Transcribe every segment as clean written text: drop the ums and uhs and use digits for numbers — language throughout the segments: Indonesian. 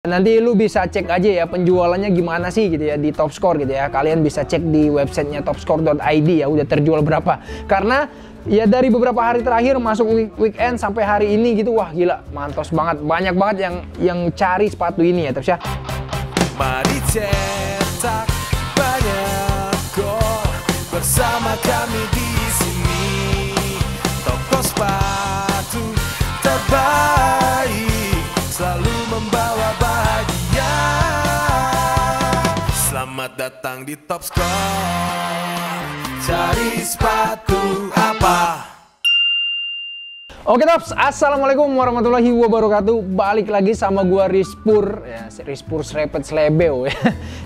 Nanti lu bisa cek aja ya penjualannya gimana sih gitu ya di Topscore gitu ya. Kalian bisa cek di websitenya topscore.id ya udah terjual berapa. Karena ya dari beberapa hari terakhir masuk weekend sampai hari ini gitu, wah gila mantos banget. Banyak banget yang cari sepatu ini ya Tops ya. Mari cetak banyak gol bersama kami di sini. Toko sepatu terbaik selalu membawa bahagia. Selamat datang di Topscore. Cari sepatu apa? Oke Tops, assalamualaikum warahmatullahi wabarakatuh. Balik lagi sama gua Rizpur ya, Rizpur Srepet Slebeo ya.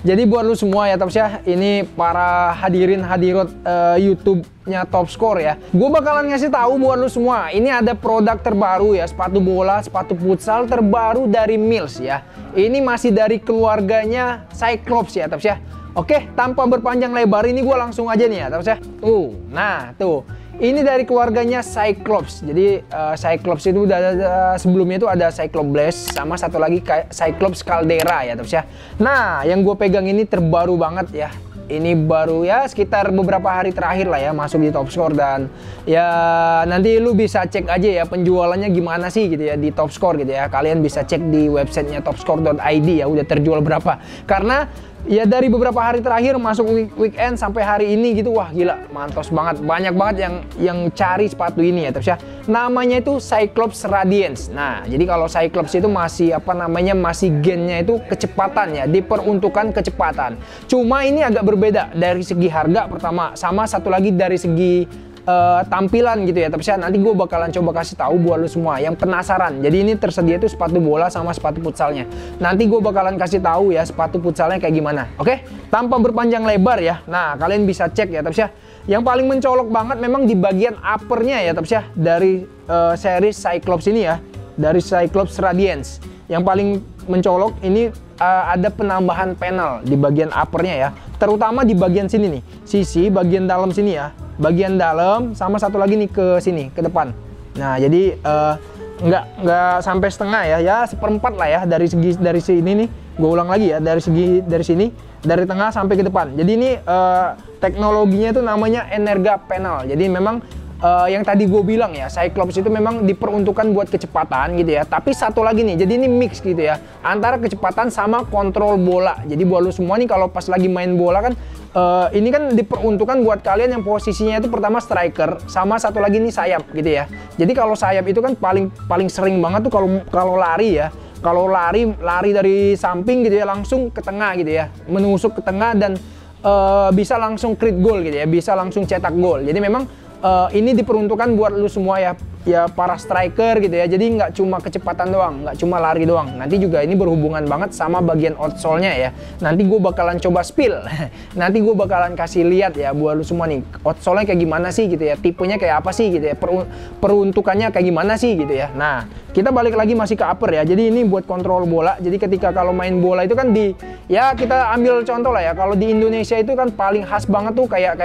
Jadi buat lu semua ya Tops ya, ini para hadirin hadirat YouTube-nya Topscore ya. Gue bakalan ngasih tahu buat lu semua, ini ada produk terbaru ya, sepatu bola, sepatu futsal terbaru dari Mills ya. Ini masih dari keluarganya Cyclops ya Tops ya. Oke, tanpa berpanjang lebar ini gue langsung aja nih ya Tops ya. Tuh. Ini dari keluarganya Cyclops. Jadi Cyclops itu udah ada, sebelumnya itu ada Cyclops Blast sama satu lagi Cyclops Caldera ya Tops ya. Nah, yang gue pegang ini terbaru banget ya. Ini baru ya sekitar beberapa hari terakhir lah ya masuk di Topscore, dan ya nanti lu bisa cek aja ya penjualannya gimana sih gitu ya di Topscore gitu ya. Kalian bisa cek di websitenya topscore.id ya udah terjual berapa. Karena ya dari beberapa hari terakhir masuk weekend sampai hari ini gitu, wah gila mantos banget. Banyak banget yang cari sepatu ini ya Tops ya. Namanya itu Cyclops Radiance. Nah, jadi kalau Cyclops itu masih masih gennya itu kecepatan ya, diperuntukkan kecepatan. Cuma ini agak berbeda dari segi harga pertama, sama satu lagi dari segi tampilan gitu ya Tops ya. Nanti gue bakalan coba kasih tahu buat lu semua yang penasaran. Jadi ini tersedia tuh sepatu bola sama sepatu futsalnya. Nanti gue bakalan kasih tahu ya sepatu futsalnya kayak gimana. Oke, tanpa berpanjang lebar ya. Nah, kalian bisa cek ya Tops ya. Yang paling mencolok banget memang di bagian uppernya ya Tops ya, dari series Cyclops ini ya, dari Cyclops Radiance. Yang paling mencolok ini ada penambahan panel di bagian uppernya ya, terutama di bagian sini nih, sisi bagian dalam sini ya, bagian dalam sama satu lagi nih ke sini ke depan. Nah, jadi nggak sampai setengah ya seperempat lah ya dari sini nih. Gue ulang lagi ya, dari sini dari tengah sampai ke depan. Jadi ini teknologinya itu namanya Energa Panel. Jadi memang yang tadi gue bilang ya, Cyclops itu memang diperuntukkan buat kecepatan gitu ya. Tapi satu lagi nih, jadi ini mix gitu ya, antara kecepatan sama kontrol bola. Jadi buat lu semua nih kalau pas lagi main bola kan, ini kan diperuntukkan buat kalian yang posisinya itu pertama striker, sama satu lagi nih sayap gitu ya. Jadi kalau sayap itu kan paling sering banget tuh kalau lari ya. Kalau lari dari samping gitu ya, langsung ke tengah gitu ya, menusuk ke tengah dan bisa langsung crit goal gitu ya, bisa langsung cetak gol. Jadi memang ini diperuntukkan buat lu semua ya para striker gitu ya. Jadi nggak cuma kecepatan doang, nggak cuma lari doang. Nanti juga ini berhubungan banget sama bagian outsole-nya ya. Nanti gue bakalan coba spill. Nanti gue bakalan kasih lihat ya buat lu semua nih, outsole-nya kayak gimana sih gitu ya, tipenya kayak apa sih gitu ya, peruntukannya kayak gimana sih gitu ya. Nah, kita balik lagi masih ke upper ya. Jadi ini buat kontrol bola. Jadi ketika kalau main bola itu kan ya kita ambil contoh lah ya. Kalau di Indonesia itu kan paling khas banget tuh kayak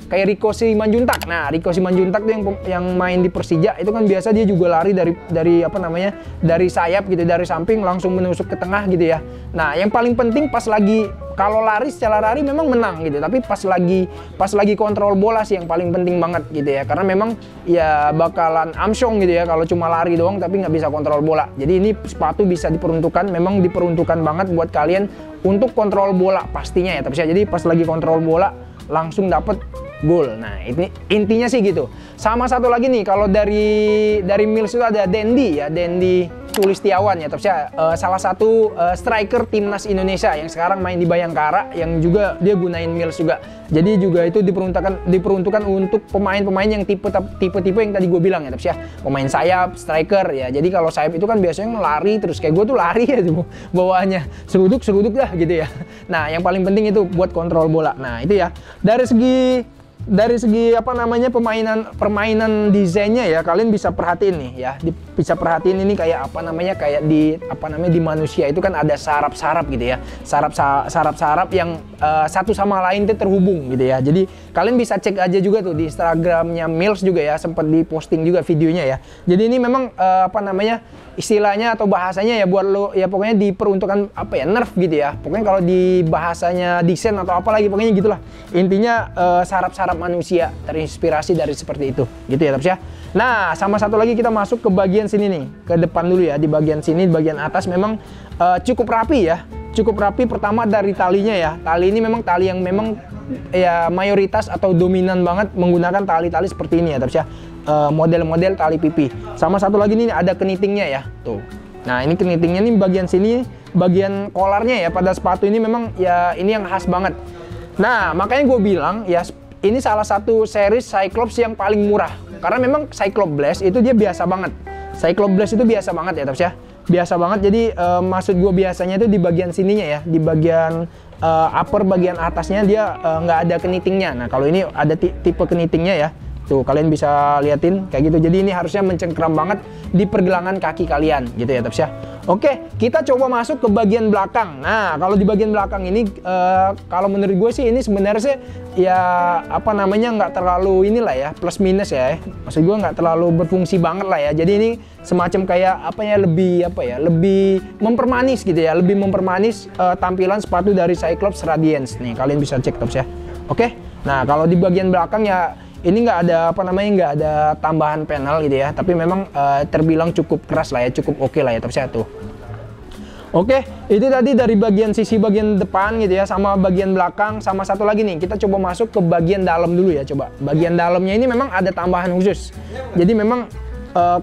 Rico Simanjuntak. Nah, Rico Simanjuntak tuh yang main di Persija itu kan biasa dia juga lari dari sayap gitu, dari samping langsung menusuk ke tengah gitu ya. Nah, yang paling penting pas lagi kalau lari, secara lari memang menang gitu, tapi pas lagi kontrol bola sih yang paling penting banget gitu ya. Karena memang ya bakalan amsyong gitu ya kalau cuma lari doang tapi nggak bisa kontrol bola. Jadi ini sepatu bisa diperuntukkan, memang diperuntukkan banget buat kalian untuk kontrol bola pastinya ya. Tapi jadi pas lagi kontrol bola langsung dapet gol. Nah, ini intinya sih gitu. Sama satu lagi nih, kalau dari Mills itu ada Dendi ya, Dendi Sulistiawan ya Tops ya, salah satu striker timnas Indonesia yang sekarang main di Bayangkara, yang juga dia gunain Mills juga. Jadi juga itu diperuntukkan untuk pemain-pemain yang tipe-tipe yang tadi gue bilang ya Tops ya, pemain sayap, striker ya. Jadi kalau sayap itu kan biasanya lari terus, kayak gue tuh lari ya tuh bawaannya seruduk dah gitu ya. Nah, yang paling penting itu buat kontrol bola. Nah, itu ya dari segi permainan desainnya ya, kalian bisa perhatiin nih ya, bisa perhatiin ini kayak apa namanya, kayak di manusia itu kan ada saraf-saraf gitu ya, saraf-saraf yang satu sama lain itu terhubung gitu ya. Jadi kalian bisa cek aja juga tuh di Instagramnya Mills juga ya, sempat diposting juga videonya ya. Jadi ini memang apa namanya, istilahnya atau bahasanya ya buat lo ya, pokoknya diperuntukkan apa ya, nerf gitu ya. Pokoknya kalau di bahasanya desain atau apa lagi, pokoknya gitulah. Intinya saraf-saraf manusia terinspirasi dari seperti itu gitu ya Taps ya. Nah, sama satu lagi kita masuk ke bagian sini nih, ke depan dulu ya. Di bagian sini, di bagian atas memang cukup rapi ya. Cukup rapi pertama dari talinya ya. Tali ini memang tali yang memang ya mayoritas atau dominan banget menggunakan tali-tali seperti ini ya Taps ya. Model-model tali pipi. Sama satu lagi nih ada kenitingnya ya. Tuh. Nah, ini kenitingnya nih bagian sini, bagian kolarnya ya pada sepatu ini memang ya ini yang khas banget. Nah, makanya gue bilang ya, ini salah satu series Cyclops yang paling murah. Karena memang Cyclops Blast itu dia biasa banget. Cyclops Blast itu biasa banget ya Taps ya. Biasa banget, jadi maksud gue biasanya itu di bagian sininya ya. Di bagian upper, bagian atasnya dia nggak ada kenitingnya. Nah, kalau ini ada tipe kenitingnya ya. Tuh, kalian bisa liatin kayak gitu. Jadi ini harusnya mencengkram banget di pergelangan kaki kalian gitu ya Taps ya. Oke, kita coba masuk ke bagian belakang. Nah, kalau di bagian belakang ini kalau menurut gue sih ini sebenarnya ya apa namanya, nggak terlalu inilah ya, plus minus ya. Maksud gue nggak terlalu berfungsi banget lah ya. Jadi ini semacam kayak apa ya, lebih mempermanis gitu ya, lebih mempermanis tampilan sepatu dari Cyclops Radiance. Nih, kalian bisa cek Taps ya. Oke. Nah, kalau di bagian belakang ya ini nggak ada apa namanya, nggak ada tambahan panel gitu ya, tapi memang terbilang cukup keras lah ya, cukup oke lah ya Taps ya tuh. Oke, itu tadi dari bagian sisi bagian depan gitu ya, sama bagian belakang. Sama satu lagi nih, kita coba masuk ke bagian dalam dulu ya, coba. Bagian dalamnya ini memang ada tambahan khusus. Jadi memang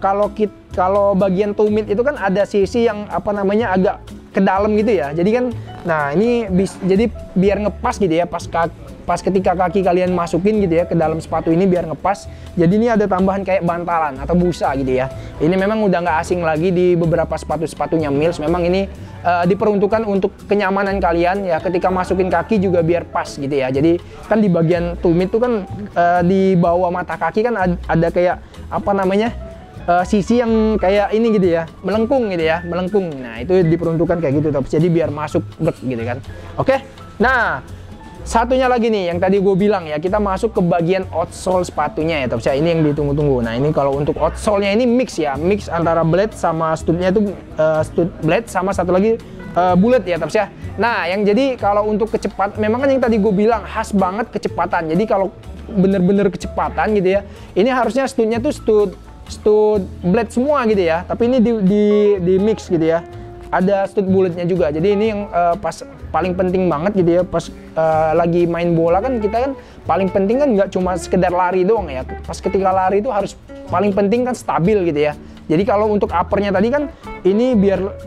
kalau bagian tumit itu kan ada sisi yang apa namanya agak ke dalam gitu ya. Jadi kan, nah ini jadi biar ngepas gitu ya, pas ketika kaki kalian masukin gitu ya ke dalam sepatu ini biar ngepas. Jadi ini ada tambahan kayak bantalan atau busa gitu ya. Ini memang udah nggak asing lagi di beberapa sepatunya Mills. Memang ini diperuntukkan untuk kenyamanan kalian ya, ketika masukin kaki juga biar pas gitu ya. Jadi kan di bagian tumit tuh kan di bawah mata kaki kan ada kayak apa namanya, sisi yang kayak ini gitu ya, melengkung gitu ya, melengkung. Nah, itu diperuntukkan kayak gitu Taps. Jadi biar masuk gitu kan. Oke. Nah, satunya lagi nih yang tadi gue bilang ya, kita masuk ke bagian outsole sepatunya ya Taps ya. Ini yang ditunggu-tunggu. Nah, ini kalau untuk outsole-nya ini mix ya, mix antara blade sama studnya itu stud blade sama satu lagi bullet ya Taps ya. Nah, yang jadi kalau untuk kecepatan, memang kan yang tadi gue bilang khas banget kecepatan. Jadi kalau bener-bener kecepatan gitu ya, ini harusnya studnya tuh stud blade semua gitu ya, tapi ini di mix gitu ya, ada stud bulletnya juga. Jadi ini yang pas paling penting banget gitu ya, pas lagi main bola kan kita kan paling penting kan nggak cuma sekedar lari doang ya, pas ketika lari itu harus paling penting kan stabil gitu ya. Jadi kalau untuk uppernya tadi kan ini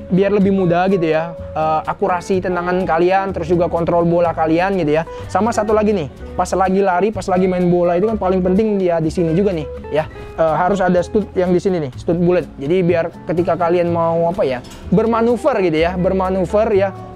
biar lebih mudah gitu ya, akurasi tendangan kalian, terus juga kontrol bola kalian gitu ya. Sama satu lagi nih, pas lagi lari, pas lagi main bola itu kan paling penting dia di sini juga nih ya, harus ada stud yang di sini nih, stud bullet. Jadi biar ketika kalian mau apa ya, bermanuver gitu ya,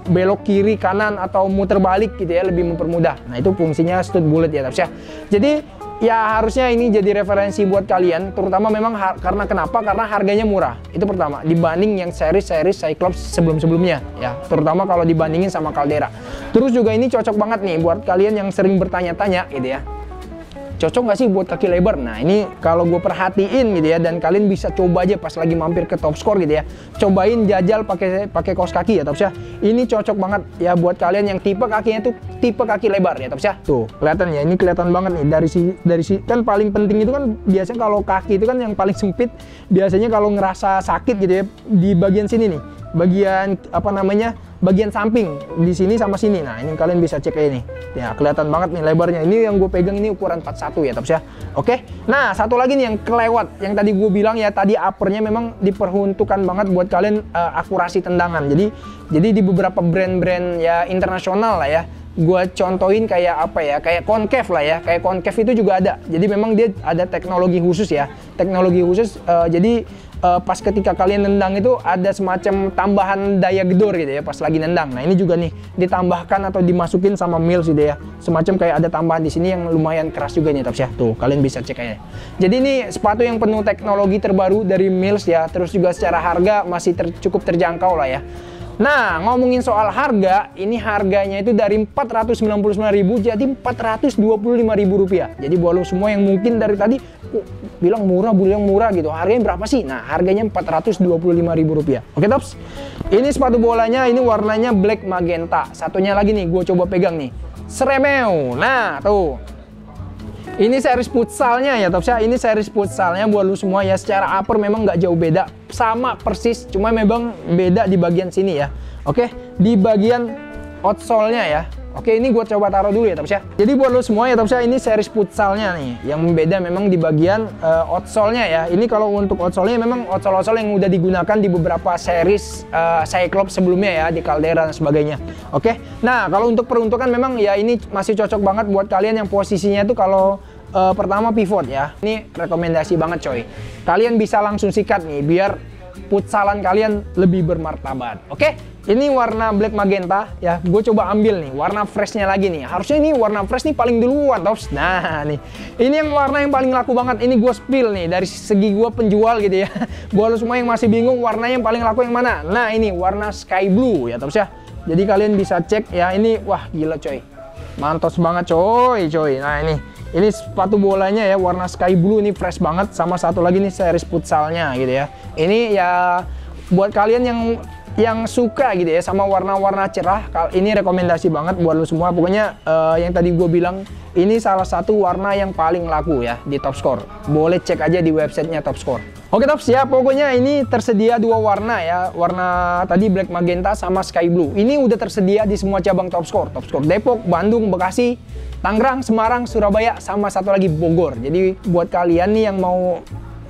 belok kiri kanan atau muter balik gitu ya, lebih mempermudah. Nah, itu fungsinya stud bullet ya Taps ya. Jadi ya harusnya ini jadi referensi buat kalian, terutama memang karena kenapa? Karena harganya murah. Itu pertama, dibanding yang seri-seri Cyclops sebelum-sebelumnya ya, terutama kalau dibandingin sama Caldera. Terus juga ini cocok banget nih buat kalian yang sering bertanya-tanya gitu ya, cocok nggak sih buat kaki lebar? Nah, ini kalau gue perhatiin gitu ya, dan kalian bisa coba aja pas lagi mampir ke Top Score gitu ya, cobain jajal pakai kaos kaki ya Taps ya. Ini cocok banget ya buat kalian yang tipe kakinya tuh tipe kaki lebar ya Taps ya. Tuh kelihatan ya, ini kelihatan banget nih dari si kan paling penting itu kan biasanya kalau kaki itu kan yang paling sempit, biasanya kalau ngerasa sakit gitu ya di bagian sini nih, bagian apa namanya, bagian samping di sini sama sini. Nah, ini kalian bisa cek ini ya, kelihatan banget nih lebarnya. Ini yang gue pegang ini ukuran 41 ya Taps ya. Oke, nah satu lagi nih yang kelewat, yang tadi gue bilang ya, tadi uppernya memang diperuntukkan banget buat kalian akurasi tendangan. Jadi di beberapa brand-brand ya internasional lah ya, gue contohin kayak apa ya, kayak Concave lah ya, kayak Concave itu juga ada. Jadi memang dia ada teknologi khusus ya, teknologi khusus. Jadi pas ketika kalian nendang itu ada semacam tambahan daya gedor gitu ya pas lagi nendang. Nah ini juga nih ditambahkan atau dimasukin sama Mills gitu ya, semacam kayak ada tambahan di sini yang lumayan keras juga nih Tops ya. Tuh kalian bisa cek aja. Jadi ini sepatu yang penuh teknologi terbaru dari Mills ya, terus juga secara harga masih cukup terjangkau lah ya. Nah, ngomongin soal harga, ini harganya itu dari 499.000 jadi 425.000 rupiah. Jadi buat lo semua yang mungkin dari tadi bilang murah gitu. Harganya berapa sih? Nah, harganya 425.000 rupiah. Oke, Tops. Ini sepatu bolanya, ini warnanya black magenta. Satunya lagi nih, gue coba pegang nih. Seremeo. Nah, tuh. Ini series futsalnya ya Tops ya, ini series futsalnya buat lu semua ya. Secara upper memang nggak jauh beda, sama persis, cuma memang beda di bagian sini ya. Oke, di bagian outsole-nya ya. Oke, ini gue coba taruh dulu ya Tops ya. Jadi buat lu semua ya Tops ya, ini series futsalnya nih. Yang beda memang di bagian outsole-nya ya. Ini kalau untuk outsole-nya memang outsole yang udah digunakan di beberapa series Cyclops sebelumnya ya, di Caldera dan sebagainya. Oke, nah kalau untuk peruntukan memang ya ini masih cocok banget buat kalian yang posisinya itu kalau pertama pivot ya. Ini rekomendasi banget coy. Kalian bisa langsung sikat nih biar futsalan kalian lebih bermartabat. Oke, ini warna black magenta ya. Gue coba ambil nih warna freshnya lagi nih. Harusnya ini warna fresh nih paling duluan Tops. Nah nih, ini yang warna yang paling laku banget. Ini gue spill nih dari segi gue penjual gitu ya. Buat lo semua yang masih bingung warnanya yang paling laku yang mana. Nah ini warna sky blue ya Tops ya. Jadi kalian bisa cek ya, ini wah gila coy, mantos banget coy. Nah ini sepatu bolanya ya warna sky blue, ini fresh banget. Sama satu lagi nih series futsalnya gitu ya. Ini ya buat kalian yang suka gitu ya sama warna-warna cerah, ini rekomendasi banget buat lo semua. Pokoknya yang tadi gue bilang, ini salah satu warna yang paling laku ya di Topscore. Boleh cek aja di websitenya Topscore. Oke Tops ya, pokoknya ini tersedia dua warna ya. Warna tadi black magenta sama sky blue. Ini udah tersedia di semua cabang Topscore. Topscore Depok, Bandung, Bekasi, Tangerang, Semarang, Surabaya, sama satu lagi Bogor. Jadi buat kalian nih yang mau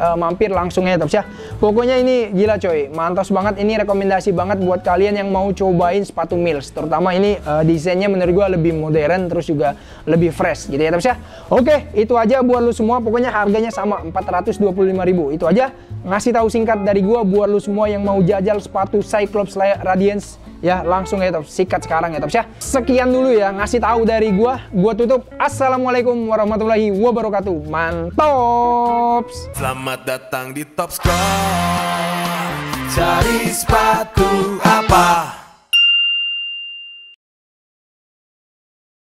mampir langsung ya Tops ya. Pokoknya ini gila coy, mantos banget. Ini rekomendasi banget buat kalian yang mau cobain sepatu Mills. Terutama ini desainnya menurut gua lebih modern, terus juga lebih fresh gitu ya Tops ya. Oke, itu aja buat lu semua. Pokoknya harganya sama 425.000. Itu aja ngasih tahu singkat dari gua buat lu semua yang mau jajal sepatu Cyclops Radiance. Ya langsung ya Tops, sikat sekarang ya Tops ya. Sekian dulu ya ngasih tahu dari gua tutup. Assalamualaikum warahmatullahi wabarakatuh. Mantops. Selamat datang di Topscore. Cari sepatu apa?